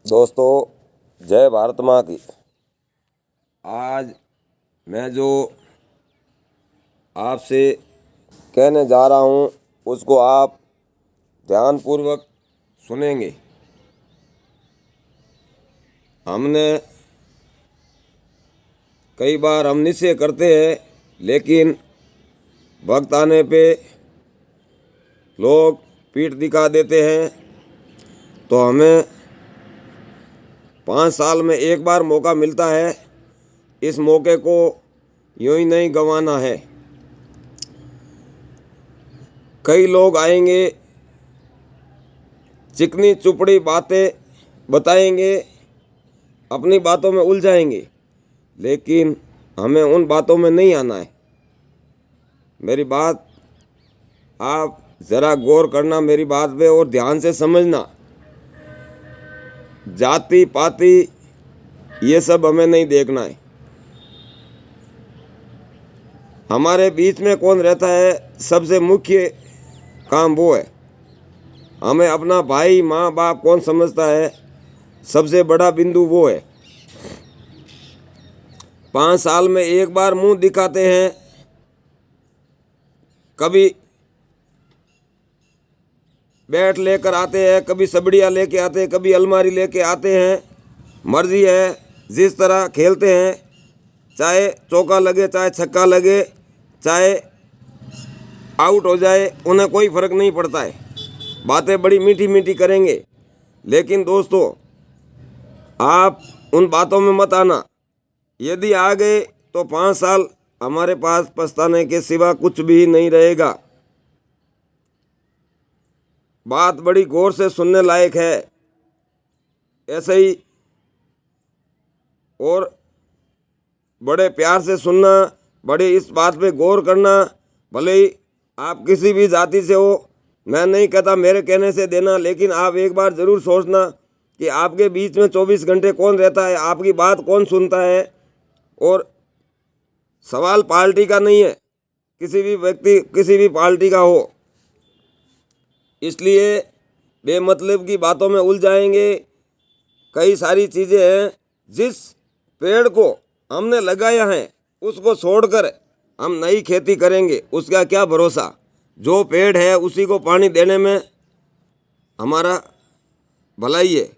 दोस्तों, जय भारत माँ की। आज मैं जो आपसे कहने जा रहा हूँ उसको आप ध्यानपूर्वक सुनेंगे। हमने कई बार हम निश्चय करते हैं, लेकिन वक्त आने पे लोग पीठ दिखा देते हैं। तो हमें 5 साल में एक बार मौका मिलता है, इस मौके को यूं ही नहीं गंवाना है। कई लोग आएंगे, चिकनी चुपड़ी बातें बताएंगे, अपनी बातों में उलझाएंगे, लेकिन हमें उन बातों में नहीं आना है। मेरी बात आप ज़रा गौर करना, मेरी बात पे, और ध्यान से समझना। जाति पाति ये सब हमें नहीं देखना है। हमारे बीच में कौन रहता है, सबसे मुख्य काम वो है। हमें अपना भाई माँ बाप कौन समझता है, सबसे बड़ा बिंदु वो है। 5 साल में एक बार मुंह दिखाते हैं, कभी बैट लेकर आते हैं, कभी सबड़ियाँ लेके आते हैं, कभी अलमारी लेके आते हैं। मर्जी है, जिस तरह खेलते हैं, चाहे चौका लगे, चाहे छक्का लगे, चाहे आउट हो जाए, उन्हें कोई फ़र्क नहीं पड़ता है। बातें बड़ी मीठी मीठी करेंगे, लेकिन दोस्तों आप उन बातों में मत आना। यदि आ गए तो 5 साल हमारे पास पछताने के सिवा कुछ भी नहीं रहेगा। बात बड़ी गौर से सुनने लायक है। ऐसे ही और बड़े प्यार से सुनना, बड़े इस बात पे गौर करना। भले ही आप किसी भी जाति से हो, मैं नहीं कहता मेरे कहने से देना, लेकिन आप एक बार ज़रूर सोचना कि आपके बीच में 24 घंटे कौन रहता है, आपकी बात कौन सुनता है। और सवाल पार्टी का नहीं है, किसी भी व्यक्ति किसी भी पार्टी का हो, इसलिए बेमतलब की बातों में उलझाएंगे। कई सारी चीज़ें हैं, जिस पेड़ को हमने लगाया है उसको छोड़कर हम नई खेती करेंगे, उसका क्या भरोसा। जो पेड़ है उसी को पानी देने में हमारा भलाई है।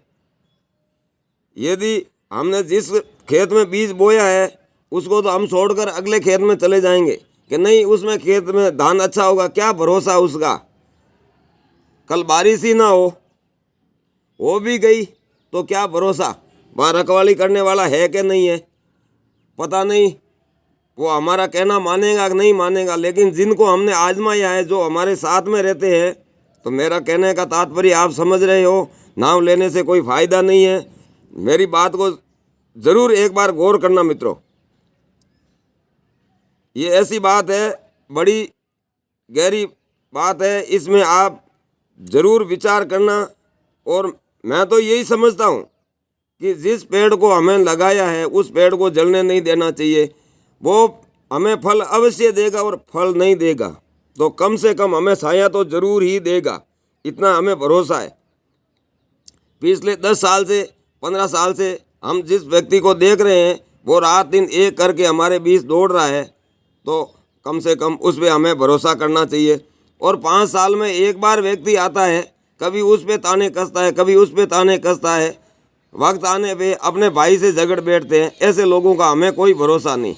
यदि हमने जिस खेत में बीज बोया है उसको तो हम छोड़कर अगले खेत में चले जाएंगे कि नहीं, उसमें खेत में धान अच्छा होगा, क्या भरोसा उसका। कल बारिश ही ना हो भी गई तो क्या भरोसा, वहाँ रखवाली करने वाला है कि नहीं है, पता नहीं। वो हमारा कहना मानेगा कि नहीं मानेगा, लेकिन जिनको हमने आजमाया है, जो हमारे साथ में रहते हैं, तो मेरा कहने का तात्पर्य आप समझ रहे हो। नाम लेने से कोई फ़ायदा नहीं है। मेरी बात को ज़रूर एक बार गौर करना मित्रों। ये ऐसी बात है, बड़ी गहरी बात है, इसमें आप ज़रूर विचार करना। और मैं तो यही समझता हूँ कि जिस पेड़ को हमें लगाया है उस पेड़ को जलने नहीं देना चाहिए। वो हमें फल अवश्य देगा, और फल नहीं देगा तो कम से कम हमें छाया तो ज़रूर ही देगा, इतना हमें भरोसा है। पिछले 10 साल से 15 साल से हम जिस व्यक्ति को देख रहे हैं वो रात दिन एक करके हमारे बीच दौड़ रहा है, तो कम से कम उस पर हमें भरोसा करना चाहिए। और 5 साल में एक बार व्यक्ति आता है, कभी उस पे ताने कसता है, कभी उस पे ताने कसता है, वक्त आने पे अपने भाई से झगड़ बैठते हैं। ऐसे लोगों का हमें कोई भरोसा नहीं।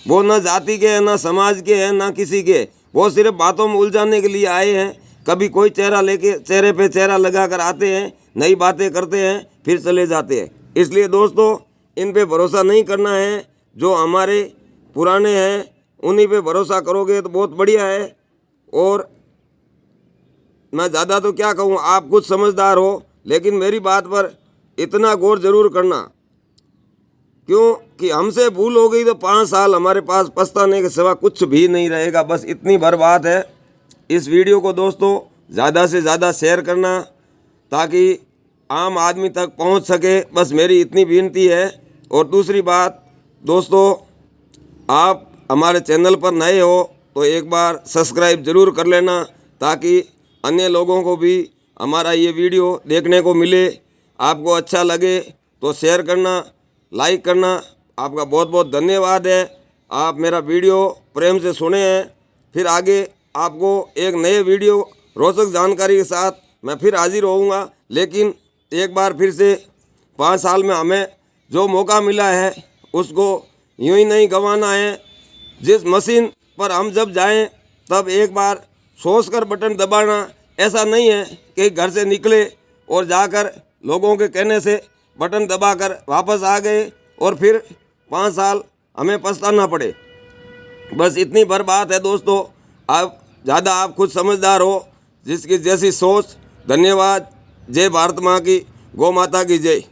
वो ना जाति के हैं, ना समाज के हैं, ना किसी के। वो सिर्फ बातों में उलझाने के लिए आए हैं। कभी कोई चेहरा लेके चेहरे पे चेहरा लगा कर आते हैं, नई बातें करते हैं, फिर चले जाते हैं। इसलिए दोस्तों इन पे भरोसा नहीं करना है। जो हमारे पुराने हैं उन्हीं पे भरोसा करोगे तो बहुत बढ़िया है। और मैं ज़्यादा तो क्या कहूँ, आप कुछ समझदार हो, लेकिन मेरी बात पर इतना गौर ज़रूर करना, क्योंकि हमसे भूल हो गई तो 5 साल हमारे पास पछताने के सिवा कुछ भी नहीं रहेगा। बस इतनी भर बात है। इस वीडियो को दोस्तों ज़्यादा से ज़्यादा शेयर करना, ताकि आम आदमी तक पहुंच सके, बस मेरी इतनी विनती है। और दूसरी बात दोस्तों, आप हमारे चैनल पर नए हो तो एक बार सब्सक्राइब ज़रूर कर लेना, ताकि अन्य लोगों को भी हमारा ये वीडियो देखने को मिले। आपको अच्छा लगे तो शेयर करना, लाइक करना। आपका बहुत बहुत धन्यवाद है। आप मेरा वीडियो प्रेम से सुने हैं। फिर आगे आपको एक नए वीडियो रोचक जानकारी के साथ मैं फिर हाजिर होऊंगा। लेकिन एक बार फिर से 5 साल में हमें जो मौका मिला है उसको यूं ही नहीं गंवाना है। जिस मशीन पर हम जब जाएं तब एक बार सोच कर बटन दबाना। ऐसा नहीं है कि घर से निकले और जाकर लोगों के कहने से बटन दबाकर वापस आ गए और फिर 5 साल हमें पछताना पड़े। बस इतनी भर बात है दोस्तों। आप ज़्यादा आप खुद समझदार हो, जिसकी जैसी सोच। धन्यवाद। जय भारत माँ की, गौ माता की जय।